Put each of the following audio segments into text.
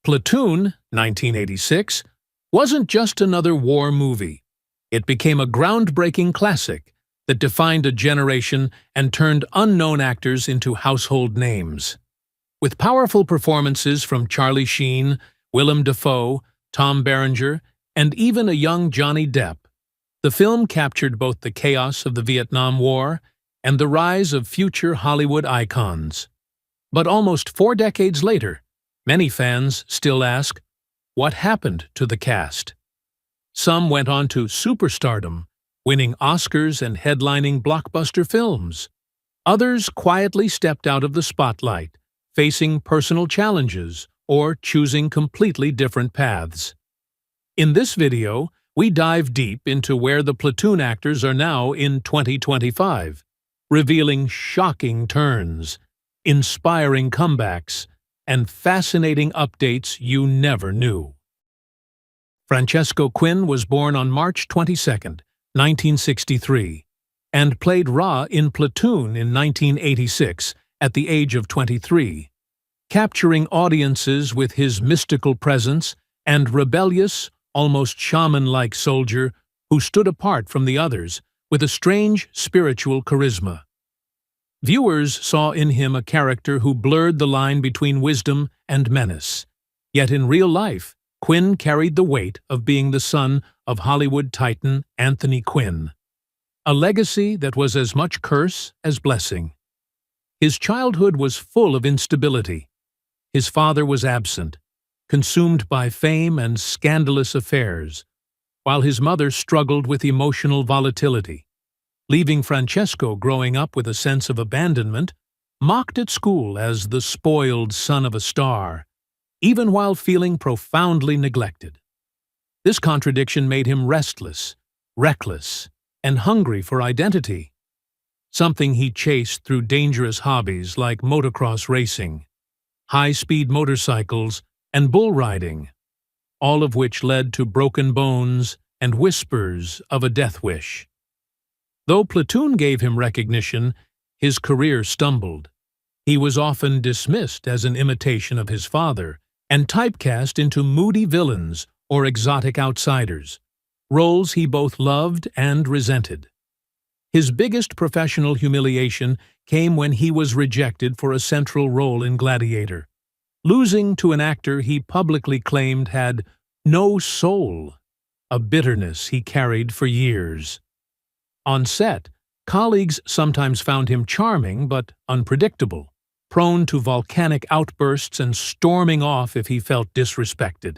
Platoon, 1986, wasn't just another war movie. It became a groundbreaking classic that defined a generation and turned unknown actors into household names. With powerful performances from Charlie Sheen, Willem Dafoe, Tom Berenger, and even a young Johnny Depp, the film captured both the chaos of the Vietnam War and the rise of future Hollywood icons. But almost 4 decades later, many fans still ask, what happened to the cast? Some went on to superstardom, winning Oscars and headlining blockbuster films. Others quietly stepped out of the spotlight, facing personal challenges or choosing completely different paths. In this video, we dive deep into where the Platoon actors are now in 2025, revealing shocking turns, inspiring comebacks, and fascinating updates you never knew. Francesco Quinn was born on March 22, 1963, and played Ra in Platoon in 1986 at the age of 23, capturing audiences with his mystical presence and rebellious, almost shaman-like soldier who stood apart from the others with a strange spiritual charisma. Viewers saw in him a character who blurred the line between wisdom and menace. Yet in real life, Quinn carried the weight of being the son of Hollywood titan Anthony Quinn, a legacy that was as much curse as blessing. His childhood was full of instability. His father was absent, consumed by fame and scandalous affairs, while his mother struggled with emotional volatility, leaving Francesco growing up with a sense of abandonment, mocked at school as the spoiled son of a star, even while feeling profoundly neglected. This contradiction made him restless, reckless, and hungry for identity, something he chased through dangerous hobbies like motocross racing, high-speed motorcycles, and bull riding, all of which led to broken bones and whispers of a death wish. Though Platoon gave him recognition, his career stumbled. He was often dismissed as an imitation of his father and typecast into moody villains or exotic outsiders, roles he both loved and resented. His biggest professional humiliation came when he was rejected for a central role in Gladiator, losing to an actor he publicly claimed had no soul, a bitterness he carried for years. On set, colleagues sometimes found him charming but unpredictable, prone to volcanic outbursts and storming off if he felt disrespected.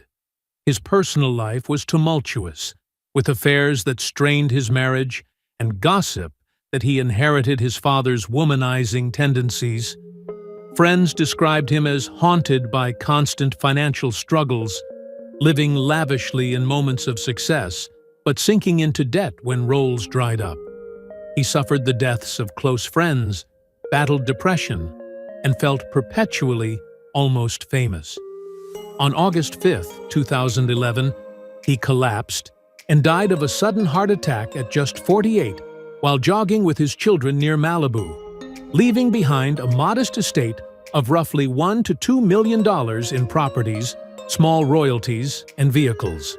His personal life was tumultuous, with affairs that strained his marriage and gossip that he inherited his father's womanizing tendencies. Friends described him as haunted by constant financial struggles, living lavishly in moments of success, but sinking into debt when roles dried up. He suffered the deaths of close friends, battled depression, and felt perpetually almost famous. On August 5, 2011, he collapsed and died of a sudden heart attack at just 48 while jogging with his children near Malibu, leaving behind a modest estate of roughly $1 to $2 million in properties, small royalties, and vehicles.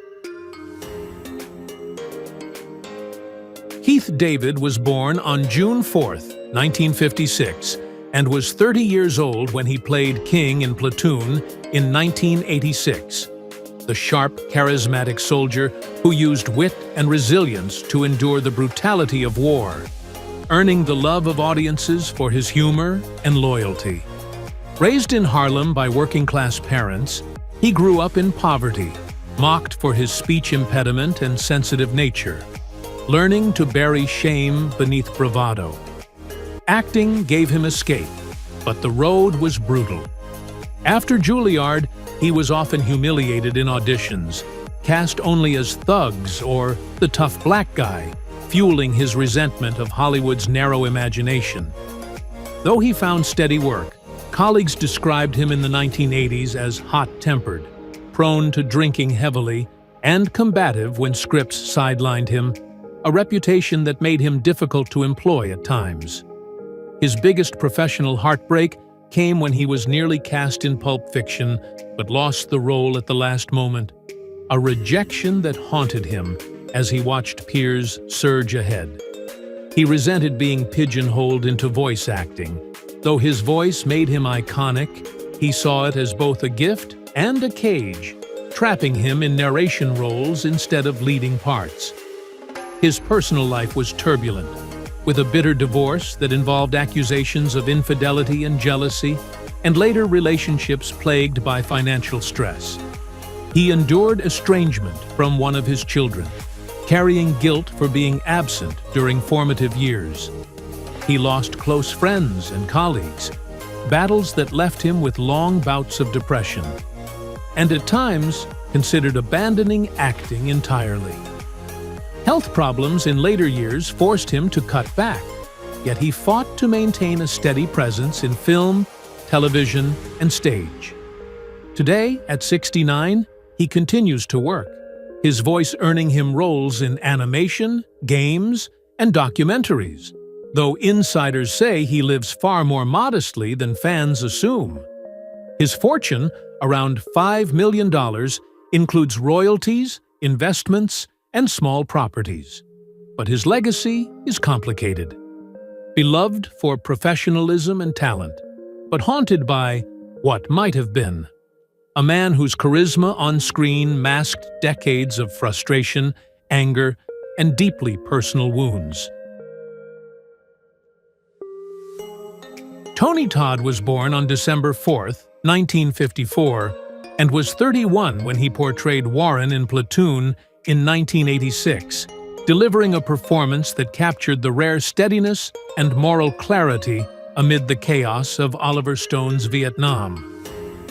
Keith David was born on June 4, 1956, and was 30 years old when he played King in Platoon in 1986, the sharp, charismatic soldier who used wit and resilience to endure the brutality of war, earning the love of audiences for his humor and loyalty. Raised in Harlem by working-class parents, he grew up in poverty, mocked for his speech impediment and sensitive nature, learning to bury shame beneath bravado. Acting gave him escape, but the road was brutal. After Juilliard, he was often humiliated in auditions, cast only as thugs or the tough black guy, fueling his resentment of Hollywood's narrow imagination. Though he found steady work, colleagues described him in the 1980s as hot-tempered, prone to drinking heavily, and combative when scripts sidelined him, a reputation that made him difficult to employ at times. His biggest professional heartbreak came when he was nearly cast in Pulp Fiction, but lost the role at the last moment. A rejection that haunted him as he watched peers surge ahead. He resented being pigeonholed into voice acting. Though his voice made him iconic, he saw it as both a gift and a cage, trapping him in narration roles instead of leading parts. His personal life was turbulent, with a bitter divorce that involved accusations of infidelity and jealousy, and later relationships plagued by financial stress. He endured estrangement from one of his children, carrying guilt for being absent during formative years. He lost close friends and colleagues, battles that left him with long bouts of depression, and at times considered abandoning acting entirely. Health problems in later years forced him to cut back, yet he fought to maintain a steady presence in film, television, and stage. Today, at 69, he continues to work, his voice earning him roles in animation, games, and documentaries, though insiders say he lives far more modestly than fans assume. His fortune, around $5 million, includes royalties, investments, and small properties. But his legacy is complicated. Beloved for professionalism and talent, but haunted by what might have been. A man whose charisma on screen masked decades of frustration, anger, and deeply personal wounds. Tony Todd was born on December 4, 1954, and was 31 when he portrayed Warren in Platoon in 1986, delivering a performance that captured the rare steadiness and moral clarity amid the chaos of Oliver Stone's Vietnam.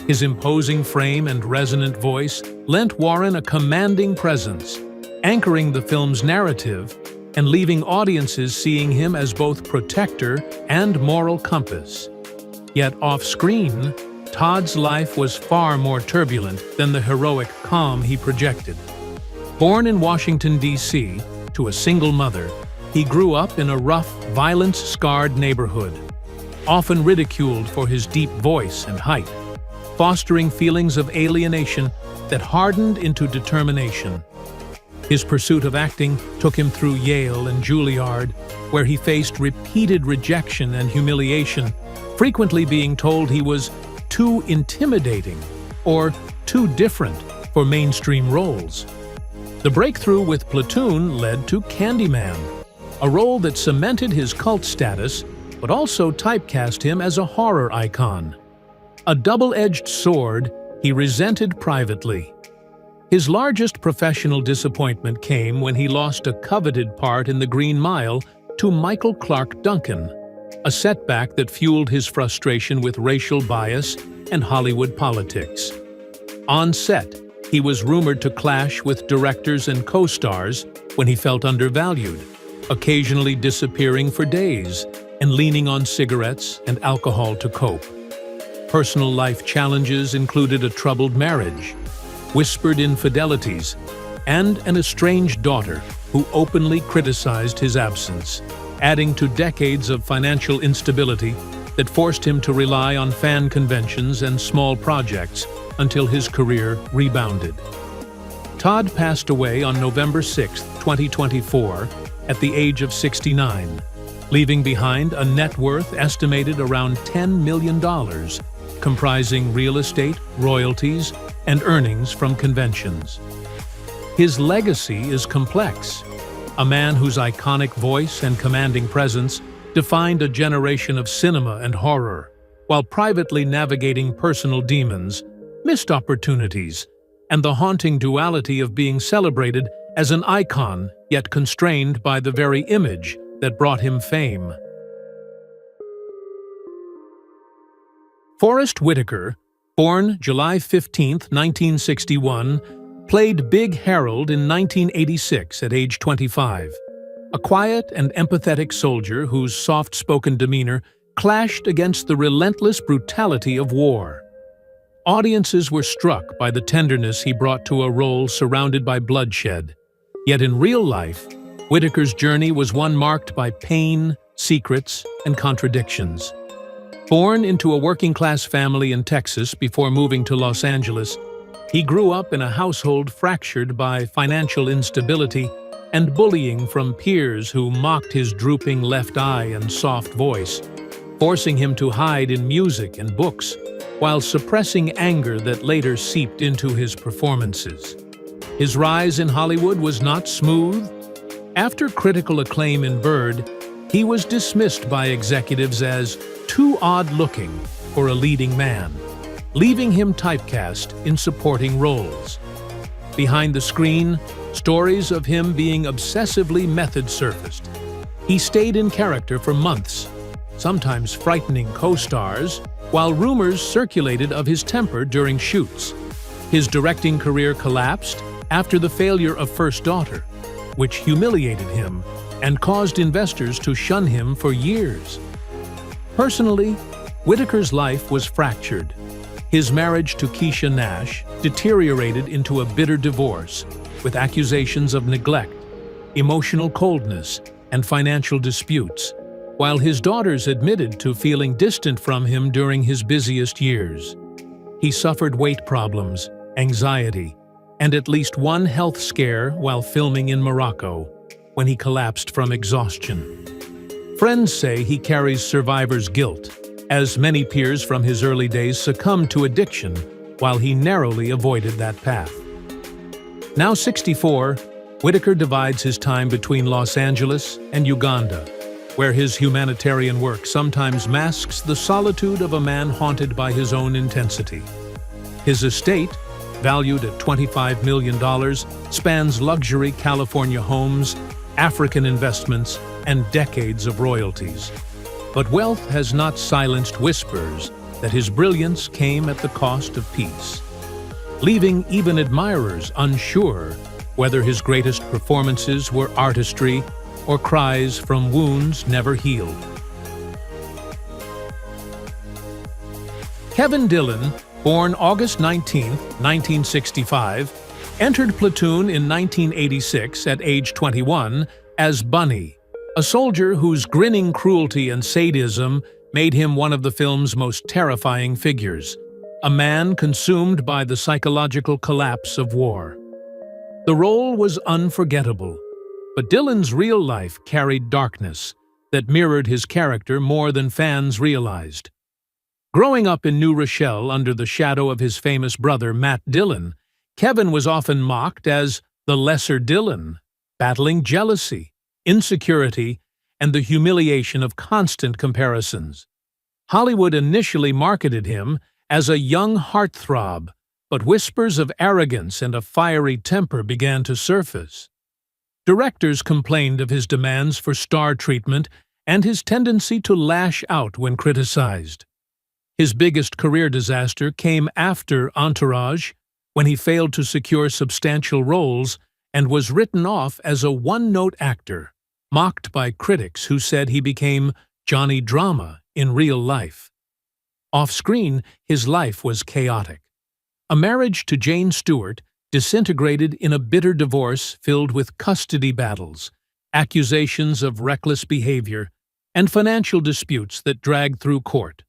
His imposing frame and resonant voice lent Warren a commanding presence, anchoring the film's narrative and leaving audiences seeing him as both protector and moral compass. Yet off-screen, Todd's life was far more turbulent than the heroic calm he projected. Born in Washington, D.C., to a single mother, he grew up in a rough, violence-scarred neighborhood, often ridiculed for his deep voice and height, fostering feelings of alienation that hardened into determination. His pursuit of acting took him through Yale and Juilliard, where he faced repeated rejection and humiliation, frequently being told he was too intimidating or too different for mainstream roles. The breakthrough with Platoon led to Candyman, a role that cemented his cult status but also typecast him as a horror icon. A double-edged sword he resented privately. His largest professional disappointment came when he lost a coveted part in The Green Mile to Michael Clarke Duncan, a setback that fueled his frustration with racial bias and Hollywood politics. On set, he was rumored to clash with directors and co-stars when he felt undervalued, occasionally disappearing for days and leaning on cigarettes and alcohol to cope. Personal life challenges included a troubled marriage, whispered infidelities, and an estranged daughter who openly criticized his absence, adding to decades of financial instability that forced him to rely on fan conventions and small projects until his career rebounded. Todd passed away on November 6, 2024, at the age of 69, leaving behind a net worth estimated around $10 million, comprising real estate, royalties, and earnings from conventions. His legacy is complex. A man whose iconic voice and commanding presence defined a generation of cinema and horror, while privately navigating personal demons, missed opportunities, and the haunting duality of being celebrated as an icon yet constrained by the very image that brought him fame. Forrest Whitaker, born July 15, 1961, played Big Harold in 1986 at age 25, a quiet and empathetic soldier whose soft-spoken demeanor clashed against the relentless brutality of war. Audiences were struck by the tenderness he brought to a role surrounded by bloodshed. Yet in real life, Whitaker's journey was one marked by pain, secrets, and contradictions. Born into a working-class family in Texas before moving to Los Angeles, he grew up in a household fractured by financial instability and bullying from peers who mocked his drooping left eye and soft voice, forcing him to hide in music and books, while suppressing anger that later seeped into his performances. His rise in Hollywood was not smooth. After critical acclaim in Bird, he was dismissed by executives as too odd-looking for a leading man, leaving him typecast in supporting roles. Behind the screen, stories of him being obsessively method surfaced. He stayed in character for months, sometimes frightening co-stars, while rumors circulated of his temper during shoots. His directing career collapsed after the failure of First Daughter, which humiliated him and caused investors to shun him for years. Personally, Whitaker's life was fractured. His marriage to Keisha Nash deteriorated into a bitter divorce, with accusations of neglect, emotional coldness, and financial disputes, while his daughters admitted to feeling distant from him during his busiest years. He suffered weight problems, anxiety, and at least one health scare while filming in Morocco, when he collapsed from exhaustion. Friends say he carries survivor's guilt, as many peers from his early days succumbed to addiction while he narrowly avoided that path. Now 64, Whitaker divides his time between Los Angeles and Uganda, where his humanitarian work sometimes masks the solitude of a man haunted by his own intensity. His estate, valued at $25 million, spans luxury California homes, African investments, and decades of royalties. But wealth has not silenced whispers that his brilliance came at the cost of peace, leaving even admirers unsure whether his greatest performances were artistry or cries from wounds never healed. Kevin Dillon, born August 19, 1965, entered Platoon in 1986 at age 21 as Bunny, a soldier whose grinning cruelty and sadism made him one of the film's most terrifying figures, a man consumed by the psychological collapse of war. The role was unforgettable, but Dillon's real life carried darkness that mirrored his character more than fans realized. Growing up in New Rochelle under the shadow of his famous brother Matt Dillon, Kevin was often mocked as the lesser Dillon, battling jealousy, insecurity, and the humiliation of constant comparisons. Hollywood initially marketed him as a young heartthrob, but whispers of arrogance and a fiery temper began to surface. Directors complained of his demands for star treatment and his tendency to lash out when criticized. His biggest career disaster came after Entourage, when he failed to secure substantial roles and was written off as a one-note actor, mocked by critics who said he became Johnny Drama in real life. Off-screen, his life was chaotic. A marriage to Jane Stewart disintegrated in a bitter divorce filled with custody battles, accusations of reckless behavior, and financial disputes that dragged through court.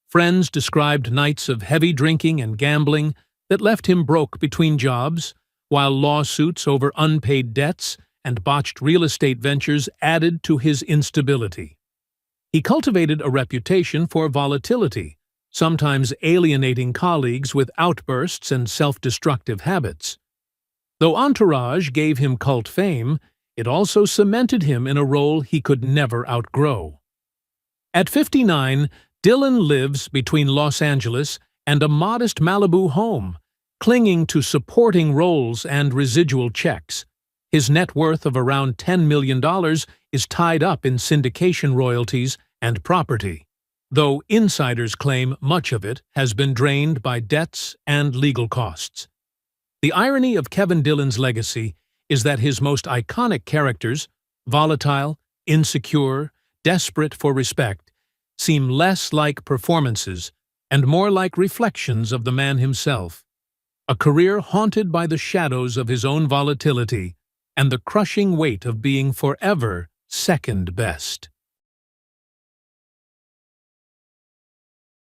Friends described nights of heavy drinking and gambling that left him broke between jobs, while lawsuits over unpaid debts and botched real estate ventures added to his instability. He cultivated a reputation for volatility, sometimes alienating colleagues with outbursts and self-destructive habits. Though Entourage gave him cult fame, it also cemented him in a role he could never outgrow. At 59, Dillon lives between Los Angeles and a modest Malibu home, clinging to supporting roles and residual checks. His net worth of around $10 million is tied up in syndication royalties and property, though insiders claim much of it has been drained by debts and legal costs. The irony of Kevin Dillon's legacy is that his most iconic characters, volatile, insecure, desperate for respect, seem less like performances and more like reflections of the man himself. A career haunted by the shadows of his own volatility and the crushing weight of being forever second best.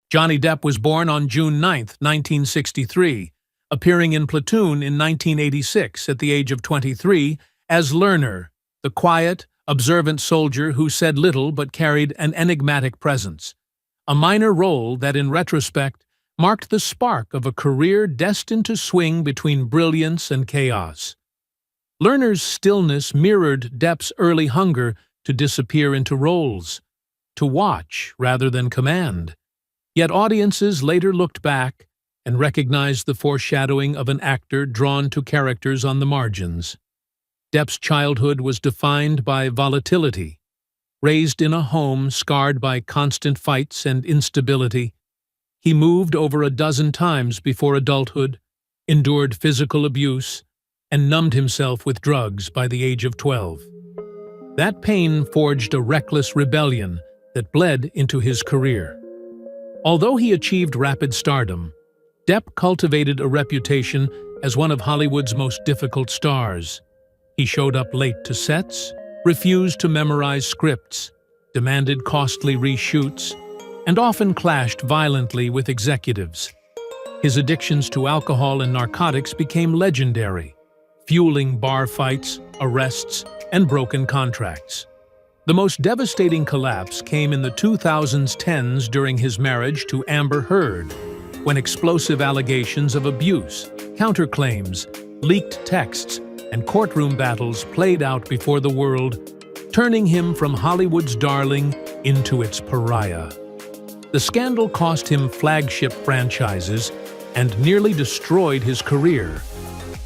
Johnny Depp was born on June 9, 1963, appearing in Platoon in 1986 at the age of 23 as Lerner, the quiet, observant soldier who said little but carried an enigmatic presence, a minor role that, in retrospect, marked the spark of a career destined to swing between brilliance and chaos. Lerner's stillness mirrored Depp's early hunger to disappear into roles, to watch rather than command. Yet audiences later looked back and recognized the foreshadowing of an actor drawn to characters on the margins. Depp's childhood was defined by volatility. Raised in a home scarred by constant fights and instability, he moved over a dozen times before adulthood, endured physical abuse, and numbed himself with drugs by the age of 12. That pain forged a reckless rebellion that bled into his career. Although he achieved rapid stardom, Depp cultivated a reputation as one of Hollywood's most difficult stars. He showed up late to sets, refused to memorize scripts, demanded costly reshoots, and often clashed violently with executives. His addictions to alcohol and narcotics became legendary, fueling bar fights, arrests, and broken contracts. The most devastating collapse came in the 2010s during his marriage to Amber Heard, when explosive allegations of abuse, counterclaims, leaked texts, and courtroom battles played out before the world, turning him from Hollywood's darling into its pariah. The scandal cost him flagship franchises and nearly destroyed his career,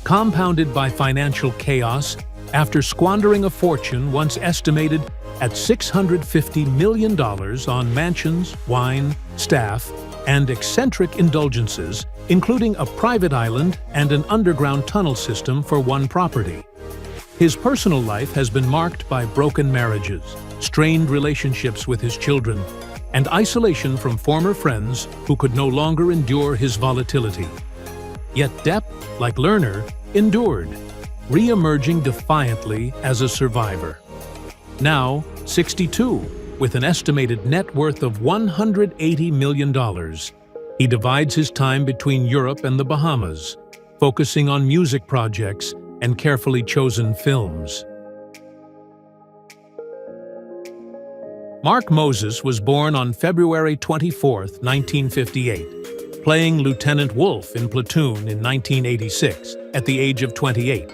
compounded by financial chaos after squandering a fortune once estimated at $650 million on mansions, wine, staff, and eccentric indulgences, including a private island and an underground tunnel system for one property. His personal life has been marked by broken marriages, strained relationships with his children, and isolation from former friends who could no longer endure his volatility. Yet Depp, like Lerner, endured, re-emerging defiantly as a survivor. Now, 62, with an estimated net worth of $180 million, he divides his time between Europe and the Bahamas, focusing on music projects and carefully chosen films. Mark Moses was born on February 24, 1958, playing Lieutenant Wolf in Platoon in 1986 at the age of 28,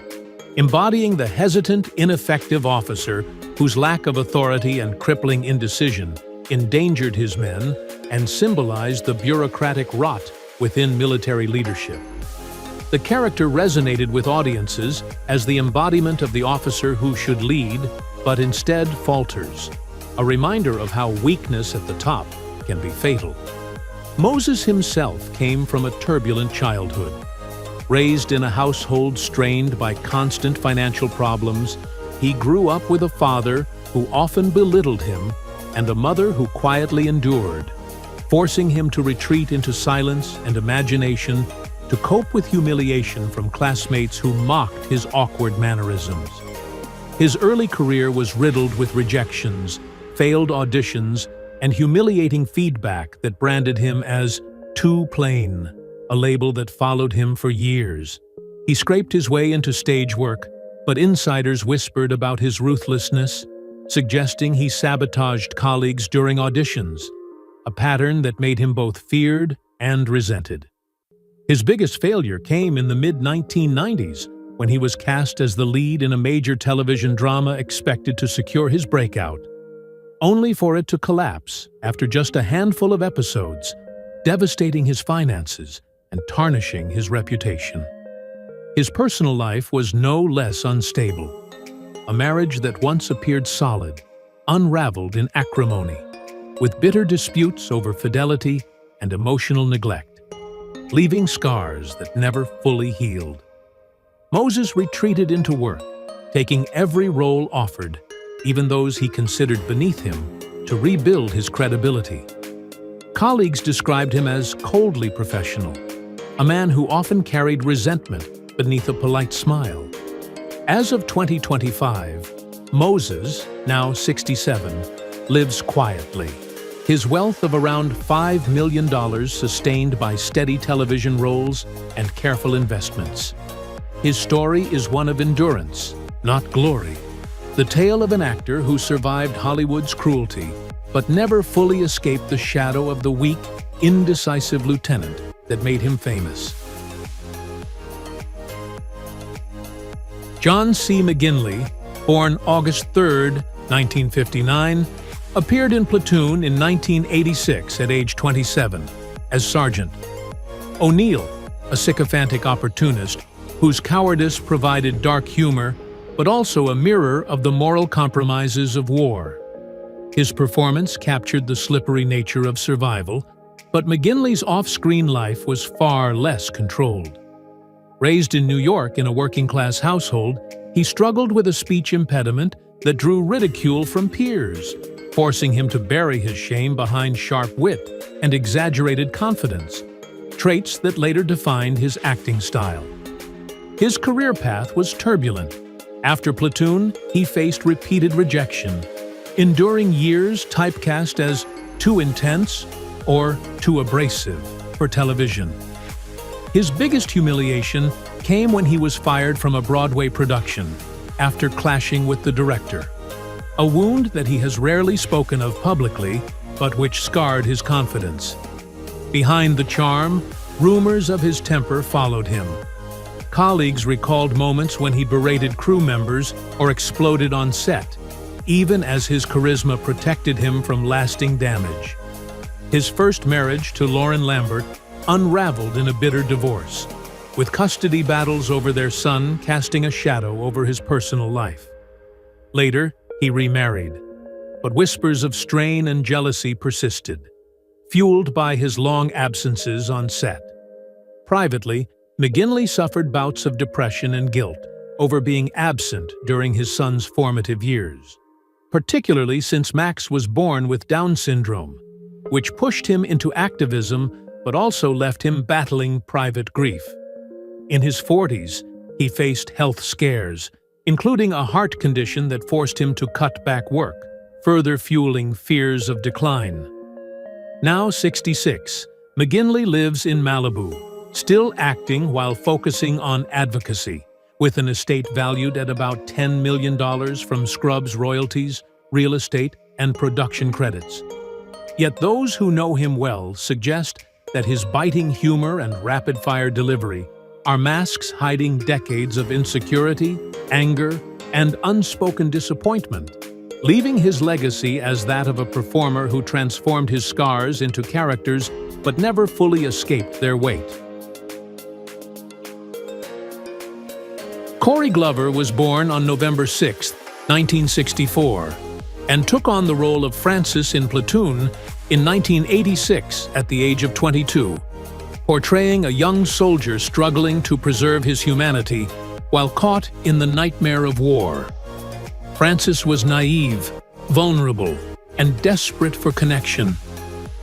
embodying the hesitant, ineffective officer whose lack of authority and crippling indecision endangered his men and symbolized the bureaucratic rot within military leadership. The character resonated with audiences as the embodiment of the officer who should lead, but instead falters, a reminder of how weakness at the top can be fatal. Moses himself came from a turbulent childhood. Raised in a household strained by constant financial problems, he grew up with a father who often belittled him and a mother who quietly endured, forcing him to retreat into silence and imagination to cope with humiliation from classmates who mocked his awkward mannerisms. His early career was riddled with rejections, failed auditions, and humiliating feedback that branded him as too plain, a label that followed him for years. He scraped his way into stage work, but insiders whispered about his ruthlessness, suggesting he sabotaged colleagues during auditions, a pattern that made him both feared and resented. His biggest failure came in the mid-1990s, when he was cast as the lead in a major television drama expected to secure his breakout, only for it to collapse after just a handful of episodes, devastating his finances and tarnishing his reputation. His personal life was no less unstable. A marriage that once appeared solid, unraveled in acrimony, with bitter disputes over fidelity and emotional neglect, leaving scars that never fully healed. Moses retreated into work, taking every role offered, even those he considered beneath him, to rebuild his credibility. Colleagues described him as coldly professional, a man who often carried resentment beneath a polite smile. As of 2025, Moses, now 67, lives quietly, His wealth of around $5 million sustained by steady television roles and careful investments. His story is one of endurance, not glory. The tale of an actor who survived Hollywood's cruelty, but never fully escaped the shadow of the weak, indecisive lieutenant that made him famous. John C. McGinley, born August 3, 1959, appeared in Platoon in 1986 at age 27 as Sergeant O'Neill, a sycophantic opportunist whose cowardice provided dark humor but also a mirror of the moral compromises of war. His performance captured the slippery nature of survival, but McGinley's off-screen life was far less controlled. Raised in New York in a working-class household, he struggled with a speech impediment that drew ridicule from peers, forcing him to bury his shame behind sharp wit and exaggerated confidence, traits that later defined his acting style. His career path was turbulent. After Platoon, he faced repeated rejection, enduring years typecast as too intense or too abrasive for television. His biggest humiliation came when he was fired from a Broadway production after clashing with the director, a wound that he has rarely spoken of publicly, but which scarred his confidence. Behind the charm, rumors of his temper followed him. Colleagues recalled moments when he berated crew members or exploded on set, even as his charisma protected him from lasting damage. His first marriage to Lauren Lambert unraveled in a bitter divorce, with custody battles over their son casting a shadow over his personal life. Later, he remarried, but whispers of strain and jealousy persisted, fueled by his long absences on set. Privately, McGinley suffered bouts of depression and guilt over being absent during his son's formative years, particularly since Max was born with Down syndrome, which pushed him into activism but also left him battling private grief. In his 40s, he faced health scares, including a heart condition that forced him to cut back work, further fueling fears of decline. Now 66, McGinley lives in Malibu, still acting while focusing on advocacy, with an estate valued at about $10 million from Scrubs royalties, real estate, and production credits. Yet those who know him well suggest that his biting humor and rapid-fire delivery are masks hiding decades of insecurity, anger, and unspoken disappointment, leaving his legacy as that of a performer who transformed his scars into characters but never fully escaped their weight. Corey Glover was born on November 6, 1964, and took on the role of Francis in Platoon in 1986 at the age of 22, portraying a young soldier struggling to preserve his humanity while caught in the nightmare of war. Francis was naive, vulnerable, and desperate for connection,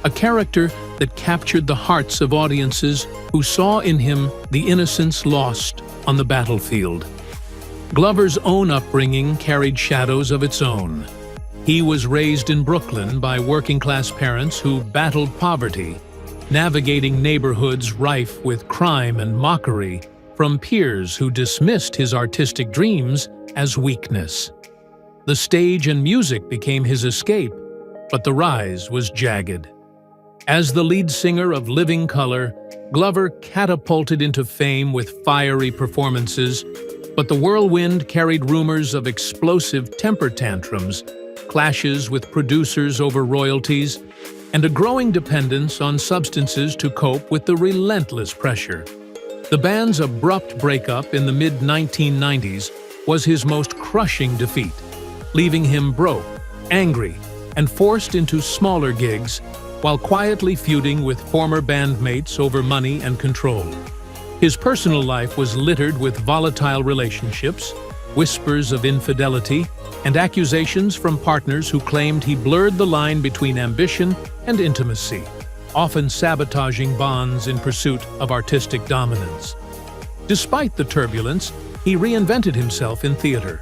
a character that captured the hearts of audiences who saw in him the innocence lost on the battlefield. Glover's own upbringing carried shadows of its own. He was raised in Brooklyn by working-class parents who battled poverty, navigating neighborhoods rife with crime and mockery from peers who dismissed his artistic dreams as weakness. The stage and music became his escape, but the rise was jagged. As the lead singer of Living Colour, Glover catapulted into fame with fiery performances, but the whirlwind carried rumors of explosive temper tantrums, clashes with producers over royalties, and a growing dependence on substances to cope with the relentless pressure. The band's abrupt breakup in the mid-1990s was his most crushing defeat, leaving him broke, angry, and forced into smaller gigs while quietly feuding with former bandmates over money and control. His personal life was littered with volatile relationships, whispers of infidelity, and accusations from partners who claimed he blurred the line between ambition and intimacy, often sabotaging bonds in pursuit of artistic dominance. Despite the turbulence, he reinvented himself in theater,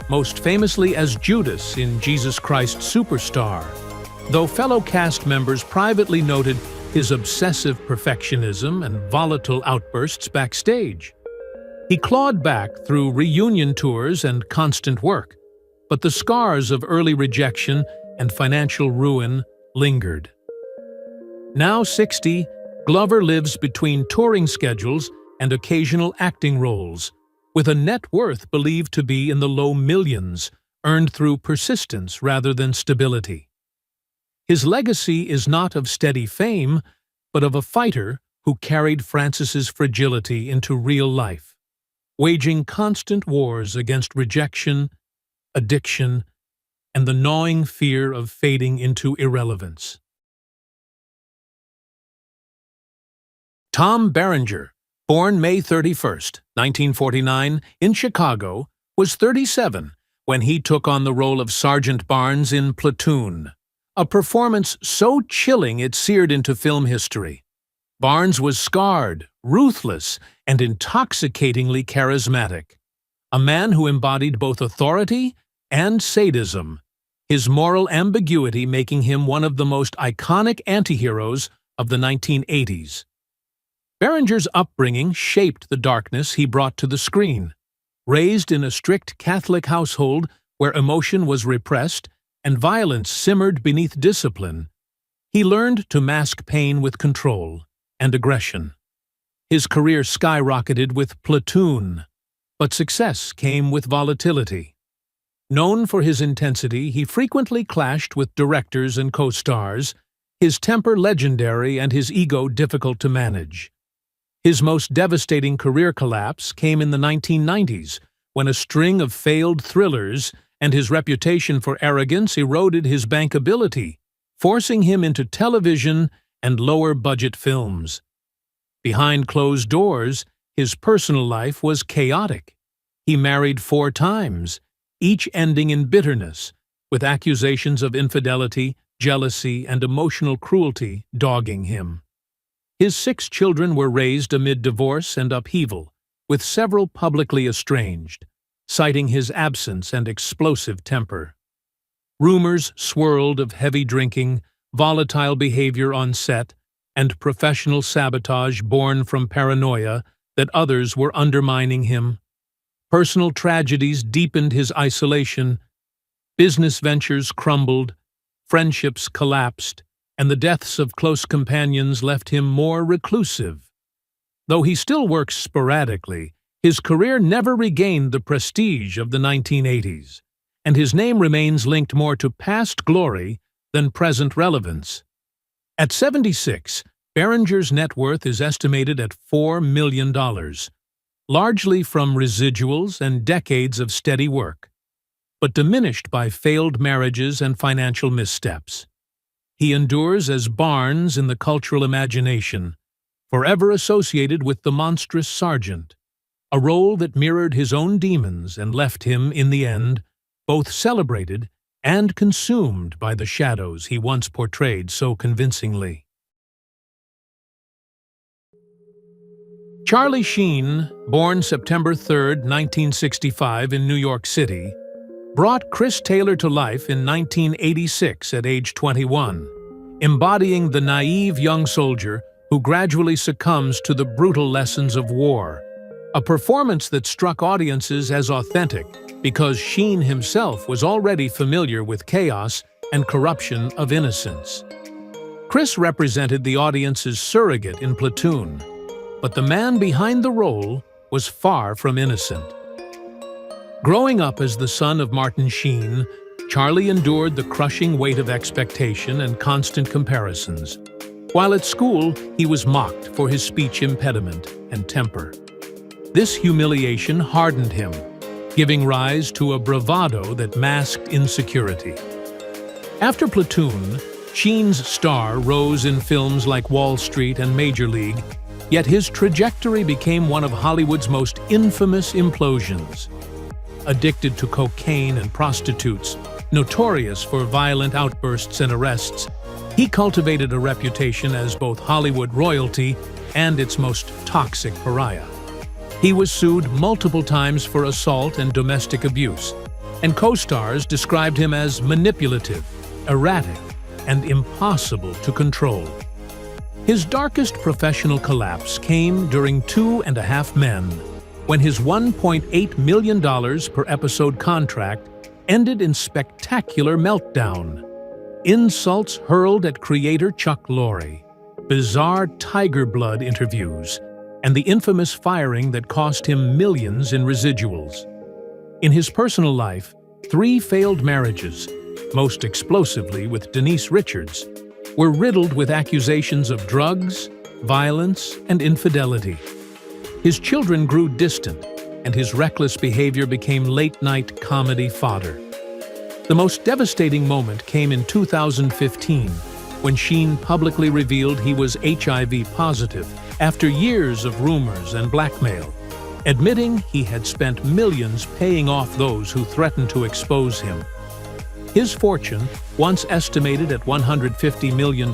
most famously as Judas in Jesus Christ Superstar, though fellow cast members privately noted his obsessive perfectionism and volatile outbursts backstage. He clawed back through reunion tours and constant work, but the scars of early rejection and financial ruin lingered. Now 60, Glover lives between touring schedules and occasional acting roles, with a net worth believed to be in the low millions, earned through persistence rather than stability. His legacy is not of steady fame, but of a fighter who carried Francis's fragility into real life, waging constant wars against rejection, addiction, and the gnawing fear of fading into irrelevance. Tom Berenger, born May 31, 1949, in Chicago, was 37 when he took on the role of Sergeant Barnes in Platoon, a performance so chilling it seared into film history. Barnes was scarred, ruthless, and intoxicatingly charismatic, a man who embodied both authority and sadism, his moral ambiguity making him one of the most iconic antiheroes of the 1980s. Berenger's upbringing shaped the darkness he brought to the screen. Raised in a strict Catholic household where emotion was repressed and violence simmered beneath discipline, he learned to mask pain with control and aggression. His career skyrocketed with Platoon, but success came with volatility. Known for his intensity, he frequently clashed with directors and co-stars, his temper legendary and his ego difficult to manage. His most devastating career collapse came in the 1990s, when a string of failed thrillers and his reputation for arrogance eroded his bankability, forcing him into television and lower-budget films. Behind closed doors, his personal life was chaotic. He married 4 times, each ending in bitterness, with accusations of infidelity, jealousy, and emotional cruelty dogging him. His 6 children were raised amid divorce and upheaval, with several publicly estranged, citing his absence and explosive temper. Rumors swirled of heavy drinking, volatile behavior on set, and professional sabotage born from paranoia that others were undermining him. Personal tragedies deepened his isolation, business ventures crumbled, friendships collapsed, and the deaths of close companions left him more reclusive. Though he still works sporadically, his career never regained the prestige of the 1980s, and his name remains linked more to past glory than present relevance. At 76, Berenger's net worth is estimated at $4 million, largely from residuals and decades of steady work, but diminished by failed marriages and financial missteps. He endures as Barnes in the cultural imagination, forever associated with the monstrous sergeant, a role that mirrored his own demons and left him, in the end, both celebrated and consumed by the shadows he once portrayed so convincingly. Charlie Sheen, born September 3, 1965 in New York City, brought Chris Taylor to life in 1986 at age 21, embodying the naive young soldier who gradually succumbs to the brutal lessons of war, a performance that struck audiences as authentic because Sheen himself was already familiar with chaos and corruption of innocence. Chris represented the audience's surrogate in Platoon, but the man behind the role was far from innocent. Growing up as the son of Martin Sheen, Charlie endured the crushing weight of expectation and constant comparisons. While at school, he was mocked for his speech impediment and temper. This humiliation hardened him, giving rise to a bravado that masked insecurity. After Platoon, Sheen's star rose in films like Wall Street and Major League, yet his trajectory became one of Hollywood's most infamous implosions. Addicted to cocaine and prostitutes, notorious for violent outbursts and arrests, he cultivated a reputation as both Hollywood royalty and its most toxic pariah. He was sued multiple times for assault and domestic abuse, and co-stars described him as manipulative, erratic, and impossible to control. His darkest professional collapse came during 2.5 Men, when his $1.8 million per episode contract ended in spectacular meltdown. Insults hurled at creator Chuck Lorre, bizarre tiger blood interviews, and the infamous firing that cost him millions in residuals. In his personal life, 3 failed marriages, most explosively with Denise Richards, were riddled with accusations of drugs, violence, and infidelity. His children grew distant, and his reckless behavior became late-night comedy fodder. The most devastating moment came in 2015, when Sheen publicly revealed he was HIV positive after years of rumors and blackmail, admitting he had spent millions paying off those who threatened to expose him. His fortune, once estimated at $150 million,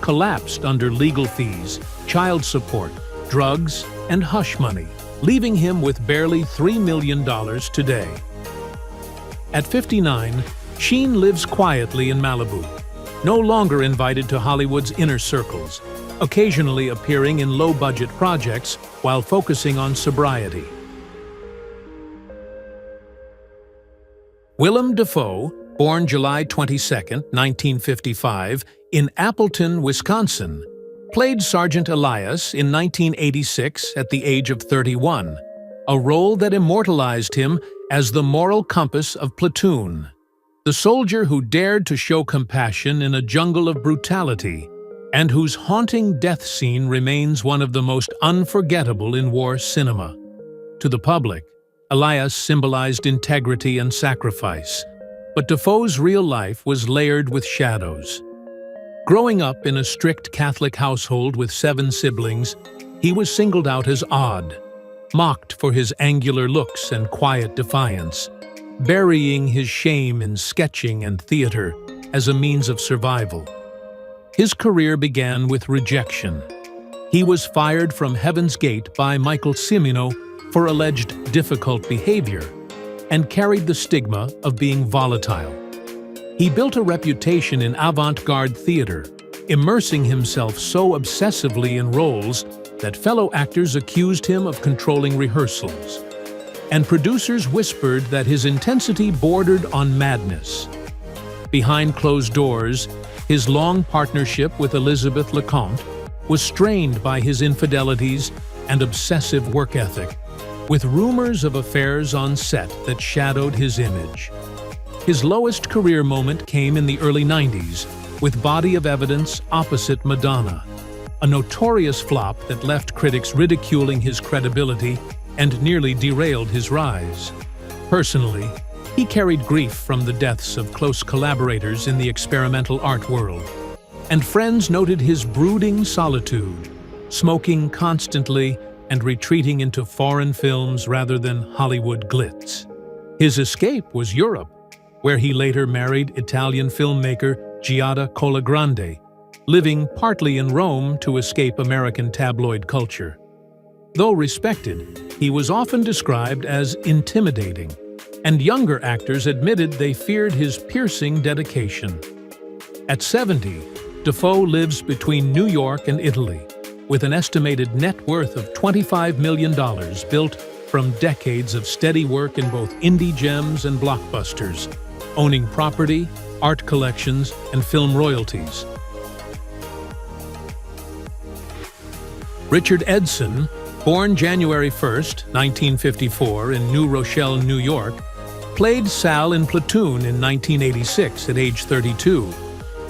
collapsed under legal fees, child support, drugs, and hush money, leaving him with barely $3 million today. At 59, Sheen lives quietly in Malibu, no longer invited to Hollywood's inner circles, occasionally appearing in low-budget projects while focusing on sobriety. Willem Dafoe, born July 22, 1955, in Appleton, Wisconsin, played Sergeant Elias in 1986 at the age of 31, a role that immortalized him as the moral compass of Platoon, the soldier who dared to show compassion in a jungle of brutality, and whose haunting death scene remains one of the most unforgettable in war cinema. To the public, Elias symbolized integrity and sacrifice, but Dafoe's real life was layered with shadows. Growing up in a strict Catholic household with 7 siblings, he was singled out as odd, mocked for his angular looks and quiet defiance, burying his shame in sketching and theater as a means of survival. His career began with rejection. He was fired from Heaven's Gate by Michael Cimino for alleged difficult behavior and carried the stigma of being volatile. He built a reputation in avant-garde theater, immersing himself so obsessively in roles that fellow actors accused him of controlling rehearsals, and producers whispered that his intensity bordered on madness. Behind closed doors, his long partnership with Elizabeth Lecomte was strained by his infidelities and obsessive work ethic, with rumors of affairs on set that shadowed his image. His lowest career moment came in the early 90s, with Body of Evidence opposite Madonna, a notorious flop that left critics ridiculing his credibility and nearly derailed his rise. Personally, he carried grief from the deaths of close collaborators in the experimental art world, and friends noted his brooding solitude, smoking constantly and retreating into foreign films rather than Hollywood glitz. His escape was Europe, where he later married Italian filmmaker Giada Colagrande, living partly in Rome to escape American tabloid culture. Though respected, he was often described as intimidating, and younger actors admitted they feared his piercing dedication. At 70, Dafoe lives between New York and Italy, with an estimated net worth of $25 million built from decades of steady work in both indie gems and blockbusters, owning property, art collections, and film royalties. Richard Edson, born January 1, 1954 in New Rochelle, New York, played Sal in Platoon in 1986 at age 32,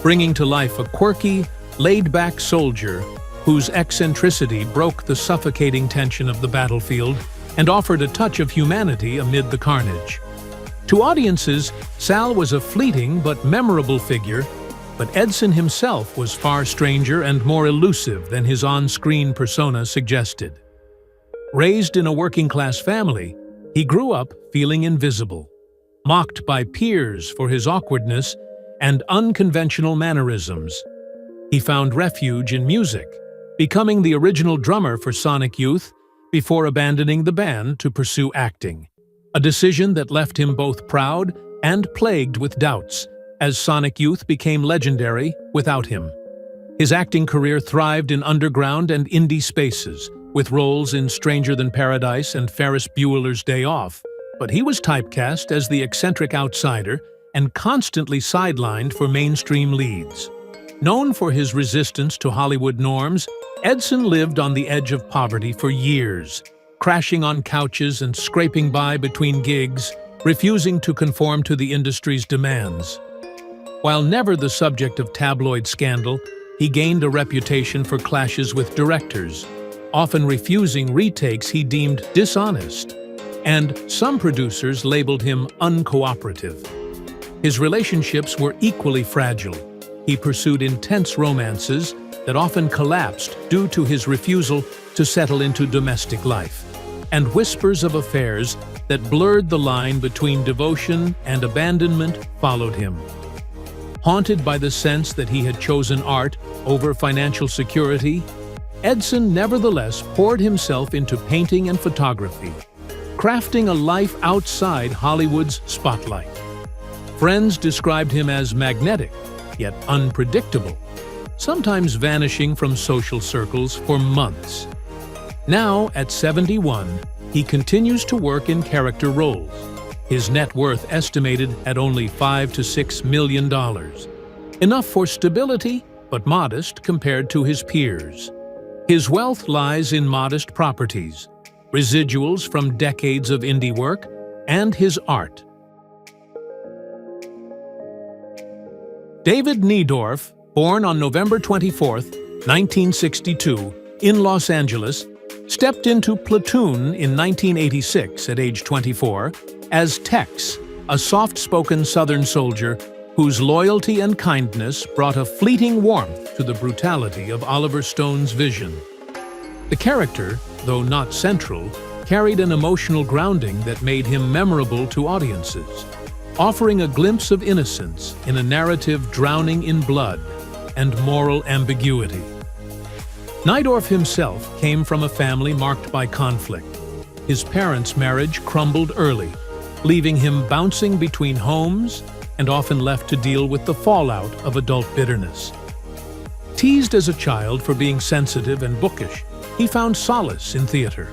bringing to life a quirky, laid-back soldier whose eccentricity broke the suffocating tension of the battlefield and offered a touch of humanity amid the carnage. To audiences, Sal was a fleeting but memorable figure, but Edson himself was far stranger and more elusive than his on-screen persona suggested. Raised in a working-class family, he grew up feeling invisible, mocked by peers for his awkwardness and unconventional mannerisms. He found refuge in music, becoming the original drummer for Sonic Youth before abandoning the band to pursue acting, a decision that left him both proud and plagued with doubts, as Sonic Youth became legendary without him. His acting career thrived in underground and indie spaces, with roles in Stranger Than Paradise and Ferris Bueller's Day Off, but he was typecast as the eccentric outsider and constantly sidelined for mainstream leads. Known for his resistance to Hollywood norms, Edson lived on the edge of poverty for years, crashing on couches and scraping by between gigs, refusing to conform to the industry's demands. While never the subject of tabloid scandal, he gained a reputation for clashes with directors, often refusing retakes he deemed dishonest, and some producers labeled him uncooperative. His relationships were equally fragile. He pursued intense romances that often collapsed due to his refusal to settle into domestic life, and whispers of affairs that blurred the line between devotion and abandonment followed him. Haunted by the sense that he had chosen art over financial security, Edson nevertheless poured himself into painting and photography, crafting a life outside Hollywood's spotlight. Friends described him as magnetic, yet unpredictable, sometimes vanishing from social circles for months. Now, at 71, he continues to work in character roles, his net worth estimated at only $5 to $6 million. Enough for stability, but modest compared to his peers. His wealth lies in modest properties, residuals from decades of indie work, and his art. David Niedorf, born on November 24, 1962, in Los Angeles, stepped into Platoon in 1986 at age 24 as Tex, a soft-spoken Southern soldier whose loyalty and kindness brought a fleeting warmth to the brutality of Oliver Stone's vision. The character, though not central, carried an emotional grounding that made him memorable to audiences, offering a glimpse of innocence in a narrative drowning in blood and moral ambiguity. Niedorf himself came from a family marked by conflict. His parents' marriage crumbled early, leaving him bouncing between homes and often left to deal with the fallout of adult bitterness. Teased as a child for being sensitive and bookish, he found solace in theater,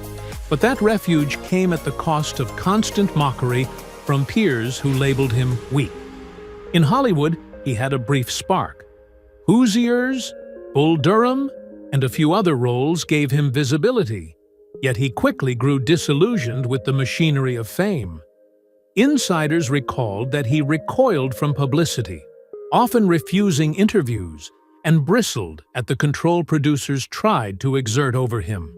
but that refuge came at the cost of constant mockery from peers who labeled him weak. In Hollywood, he had a brief spark. Hoosiers, Bull Durham, and a few other roles gave him visibility, yet he quickly grew disillusioned with the machinery of fame. Insiders recalled that he recoiled from publicity, often refusing interviews, and bristled at the control producers tried to exert over him.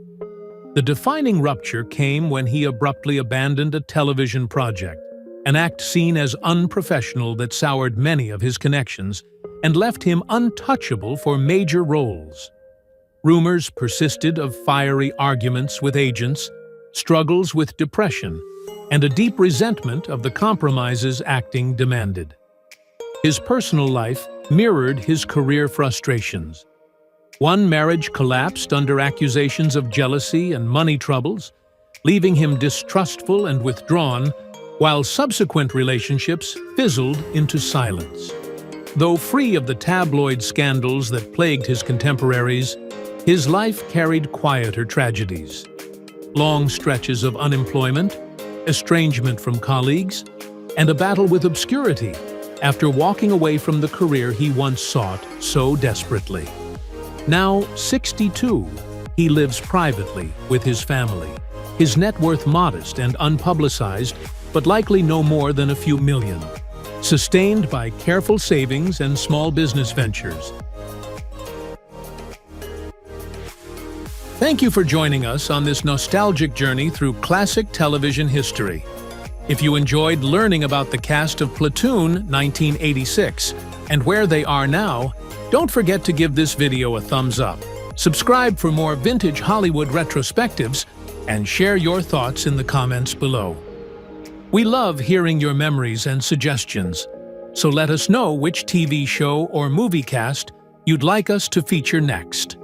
The defining rupture came when he abruptly abandoned a television project, an act seen as unprofessional that soured many of his connections and left him untouchable for major roles. Rumors persisted of fiery arguments with agents, struggles with depression, and a deep resentment of the compromises acting demanded. His personal life mirrored his career frustrations. One marriage collapsed under accusations of jealousy and money troubles, leaving him distrustful and withdrawn, while subsequent relationships fizzled into silence. Though free of the tabloid scandals that plagued his contemporaries, his life carried quieter tragedies. Long stretches of unemployment, estrangement from colleagues, and a battle with obscurity after walking away from the career he once sought so desperately. Now 62, he lives privately with his family, his net worth modest and unpublicized, but likely no more than a few million, sustained by careful savings and small business ventures. Thank you for joining us on this nostalgic journey through classic television history. If you enjoyed learning about the cast of Platoon 1986 and where they are now, don't forget to give this video a thumbs up, subscribe for more vintage Hollywood retrospectives, and share your thoughts in the comments below. We love hearing your memories and suggestions, so let us know which TV show or movie cast you'd like us to feature next.